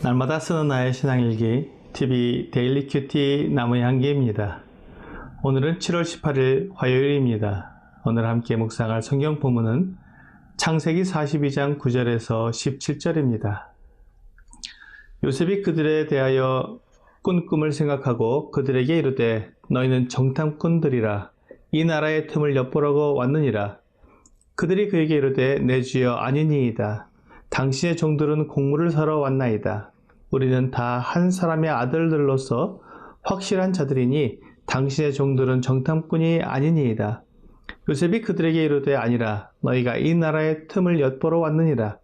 날마다 쓰는 나의 신앙일기 TV 데일리 큐티 나무의 향기입니다. 오늘은 7월 18일 화요일입니다. 오늘 함께 묵상할 성경 본문은 창세기 42장 9절에서 17절입니다. 요셉이 그들에 대하여 꾼 꿈을 생각하고 그들에게 이르되 너희는 정탐꾼들이라 이 나라의 틈을 엿보라고 왔느니라. 그들이 그에게 이르되 내 주여 아니니이다. 당신의 종들은 곡물을 사러 왔나이다. 우리는 다 한 사람의 아들들로서 확실한 자들이니 당신의 종들은 정탐꾼이 아니니이다. 요셉이 그들에게 이르되 아니라 너희가 이 나라의 틈을 엿보러 왔느니라.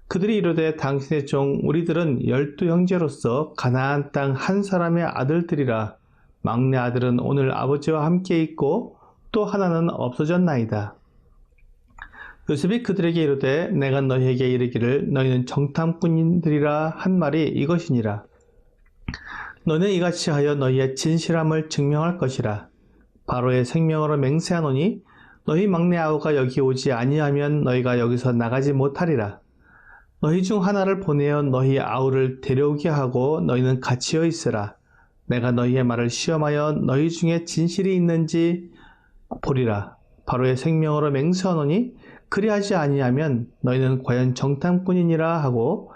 그들이 이르되 당신의 종 우리들은 12 형제로서 가나안 땅 한 사람의 아들들이라. 막내 아들은 오늘 아버지와 함께 있고 또 하나는 없어졌나이다. 요셉이 그들에게 이르되 내가 너희에게 이르기를 너희는 정탐꾼들이라 한 말이 이것이니라. 너는 이같이 하여 너희의 진실함을 증명할 것이라. 바로의 생명으로 맹세하노니 너희 막내 아우가 여기 오지 아니하면 너희가 여기서 나가지 못하리라. 너희 중 하나를 보내어 너희 아우를 데려오게 하고 너희는 갇히어 있으라. 내가 너희의 말을 시험하여 너희 중에 진실이 있는지 보리라. 바로의 생명으로 맹세하노니 그리하지 아니하면 너희는 과연 정탐꾼이니라 하고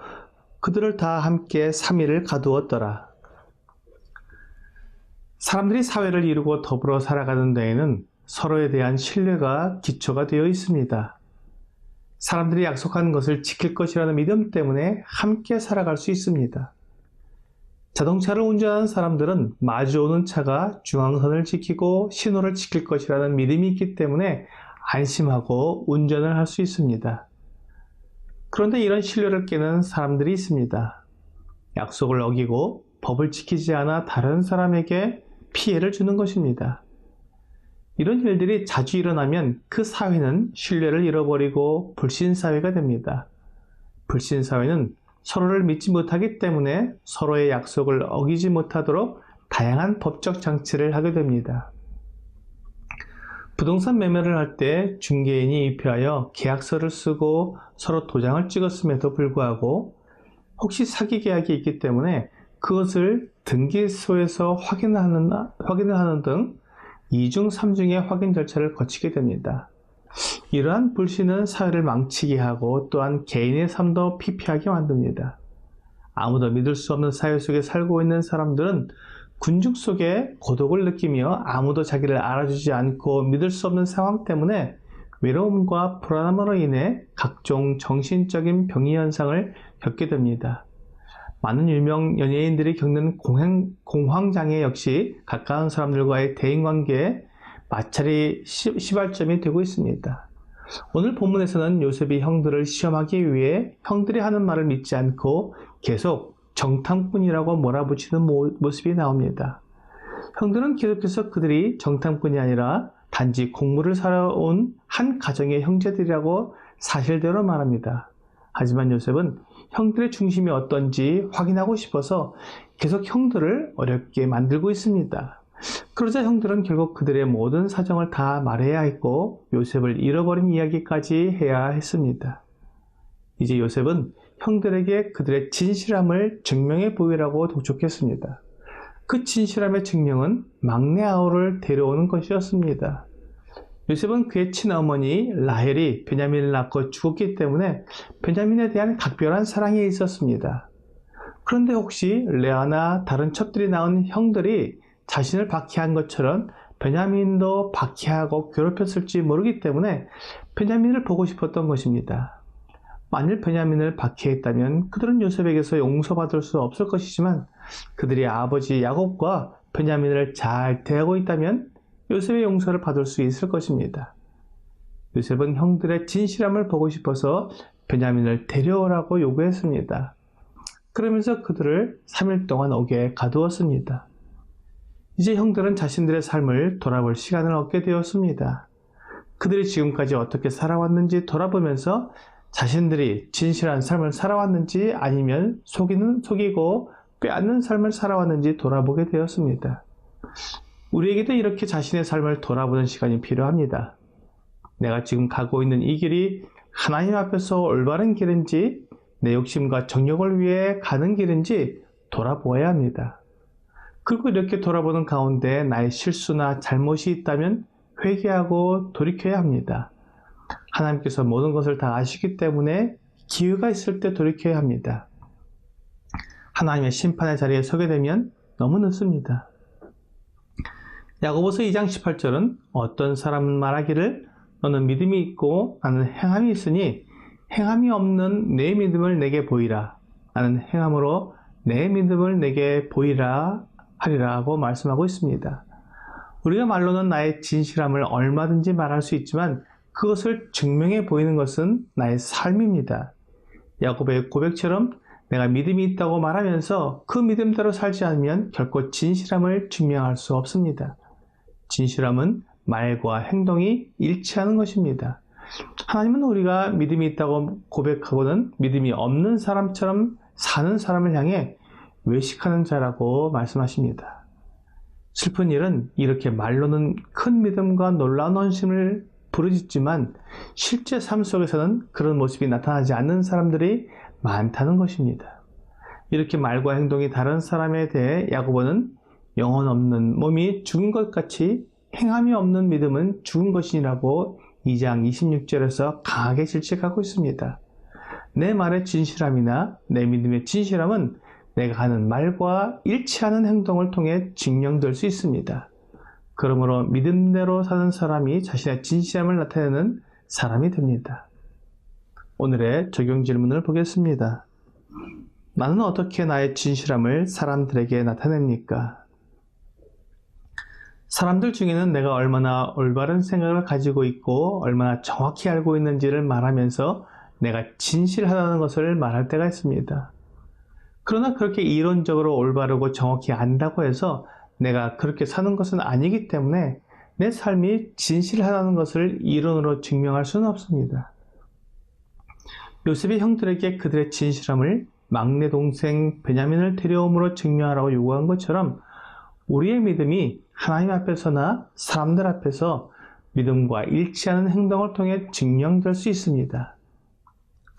그들을 다 함께 3일을 가두었더라. 사람들이 사회를 이루고 더불어 살아가는 데에는 서로에 대한 신뢰가 기초가 되어 있습니다. 사람들이 약속한 것을 지킬 것이라는 믿음 때문에 함께 살아갈 수 있습니다. 자동차를 운전하는 사람들은 마주오는 차가 중앙선을 지키고 신호를 지킬 것이라는 믿음이 있기 때문에 안심하고 운전을 할 수 있습니다. 그런데 이런 신뢰를 깨는 사람들이 있습니다. 약속을 어기고 법을 지키지 않아 다른 사람에게 피해를 주는 것입니다. 이런 일들이 자주 일어나면 그 사회는 신뢰를 잃어버리고 불신사회가 됩니다. 불신사회는 서로를 믿지 못하기 때문에 서로의 약속을 어기지 못하도록 다양한 법적 장치를 하게 됩니다. 부동산 매매를 할 때 중개인이 입회하여 계약서를 쓰고 서로 도장을 찍었음에도 불구하고 혹시 사기 계약이 있기 때문에 그것을 등기소에서 확인을 하는 등 2중, 3중의 확인 절차를 거치게 됩니다. 이러한 불신은 사회를 망치게 하고 또한 개인의 삶도 피폐하게 만듭니다. 아무도 믿을 수 없는 사회 속에 살고 있는 사람들은 군중 속에 고독을 느끼며 아무도 자기를 알아주지 않고 믿을 수 없는 상황 때문에 외로움과 불안함으로 인해 각종 정신적인 병의 현상을 겪게 됩니다. 많은 유명 연예인들이 겪는 공황장애 역시 가까운 사람들과의 대인관계에 마찰이 시발점이 되고 있습니다. 오늘 본문에서는 요셉이 형들을 시험하기 위해 형들이 하는 말을 믿지 않고 계속 정탐꾼이라고 몰아붙이는 모습이 나옵니다. 형들은 계속해서 그들이 정탐꾼이 아니라 단지 곡물을 사러 온 한 가정의 형제들이라고 사실대로 말합니다. 하지만 요셉은 형들의 중심이 어떤지 확인하고 싶어서 계속 형들을 어렵게 만들고 있습니다. 그러자 형들은 결국 그들의 모든 사정을 다 말해야 했고 요셉을 잃어버린 이야기까지 해야 했습니다. 이제 요셉은 형들에게 그들의 진실함을 증명해 보이라고 도촉했습니다. 그 진실함의 증명은 막내 아우를 데려오는 것이었습니다. 요셉은 그의 친어머니 라헬이 베냐민을 낳고 죽었기 때문에 베냐민에 대한 각별한 사랑이 있었습니다. 그런데 혹시 레아나 다른 첩들이 낳은 형들이 자신을 박해한 것처럼 베냐민도 박해하고 괴롭혔을지 모르기 때문에 베냐민을 보고 싶었던 것입니다. 만일 베냐민을 박해했다면 그들은 요셉에게서 용서받을 수 없을 것이지만 그들이 아버지 야곱과 베냐민을 잘 대하고 있다면 요셉의 용서를 받을 수 있을 것입니다. 요셉은 형들의 진실함을 보고 싶어서 베냐민을 데려오라고 요구했습니다. 그러면서 그들을 3일 동안 옥에 가두었습니다. 이제 형들은 자신들의 삶을 돌아볼 시간을 얻게 되었습니다. 그들이 지금까지 어떻게 살아왔는지 돌아보면서 자신들이 진실한 삶을 살아왔는지 아니면 속이고 빼앗는 삶을 살아왔는지 돌아보게 되었습니다. 우리에게도 이렇게 자신의 삶을 돌아보는 시간이 필요합니다. 내가 지금 가고 있는 이 길이 하나님 앞에서 올바른 길인지 내 욕심과 정욕을 위해 가는 길인지 돌아보아야 합니다. 그리고 이렇게 돌아보는 가운데 나의 실수나 잘못이 있다면 회개하고 돌이켜야 합니다. 하나님께서 모든 것을 다 아시기 때문에 기회가 있을 때 돌이켜야 합니다. 하나님의 심판의 자리에 서게 되면 너무 늦습니다. 야고보서 2장 18절은 어떤 사람은 말하기를 너는 믿음이 있고 나는 행함이 있으니 행함이 없는 내 믿음을 내게 보이라. 나는 행함으로 내 믿음을 내게 보이라 하리라고 말씀하고 있습니다. 우리가 말로는 나의 진실함을 얼마든지 말할 수 있지만 그것을 증명해 보이는 것은 나의 삶입니다. 야고보의 고백처럼 내가 믿음이 있다고 말하면서 그 믿음대로 살지 않으면 결코 진실함을 증명할 수 없습니다. 진실함은 말과 행동이 일치하는 것입니다. 하나님은 우리가 믿음이 있다고 고백하고는 믿음이 없는 사람처럼 사는 사람을 향해 외식하는 자라고 말씀하십니다. 슬픈 일은 이렇게 말로는 큰 믿음과 놀라운 헌신을 부르짖지만 실제 삶 속에서는 그런 모습이 나타나지 않는 사람들이 많다는 것입니다. 이렇게 말과 행동이 다른 사람에 대해 야고보는 영혼 없는 몸이 죽은 것 같이 행함이 없는 믿음은 죽은 것이라고 2장 26절에서 강하게 질책하고 있습니다. 내 말의 진실함이나 내 믿음의 진실함은 내가 하는 말과 일치하는 행동을 통해 증명될 수 있습니다. 그러므로 믿음대로 사는 사람이 자신의 진실함을 나타내는 사람이 됩니다. 오늘의 적용 질문을 보겠습니다. 나는 어떻게 나의 진실함을 사람들에게 나타냅니까? 사람들 중에는 내가 얼마나 올바른 생각을 가지고 있고 얼마나 정확히 알고 있는지를 말하면서 내가 진실하다는 것을 말할 때가 있습니다. 그러나 그렇게 이론적으로 올바르고 정확히 안다고 해서 내가 그렇게 사는 것은 아니기 때문에 내 삶이 진실하다는 것을 이론으로 증명할 수는 없습니다. 요셉이 형들에게 그들의 진실함을 막내 동생 베냐민을 데려옴으로 증명하라고 요구한 것처럼 우리의 믿음이 하나님 앞에서나 사람들 앞에서 믿음과 일치하는 행동을 통해 증명될 수 있습니다.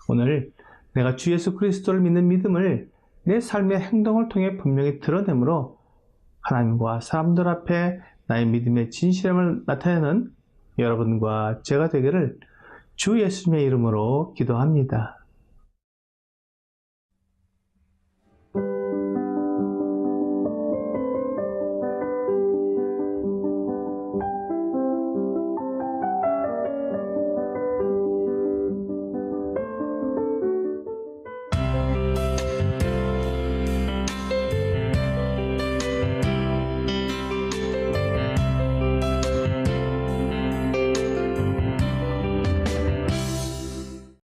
오늘 내가 주 예수 그리스도를 믿는 믿음을 내 삶의 행동을 통해 분명히 드러내므로 하나님과 사람들 앞에 나의 믿음의 진실함을 나타내는 여러분과 제가 되기를 주 예수님의 이름으로 기도합니다.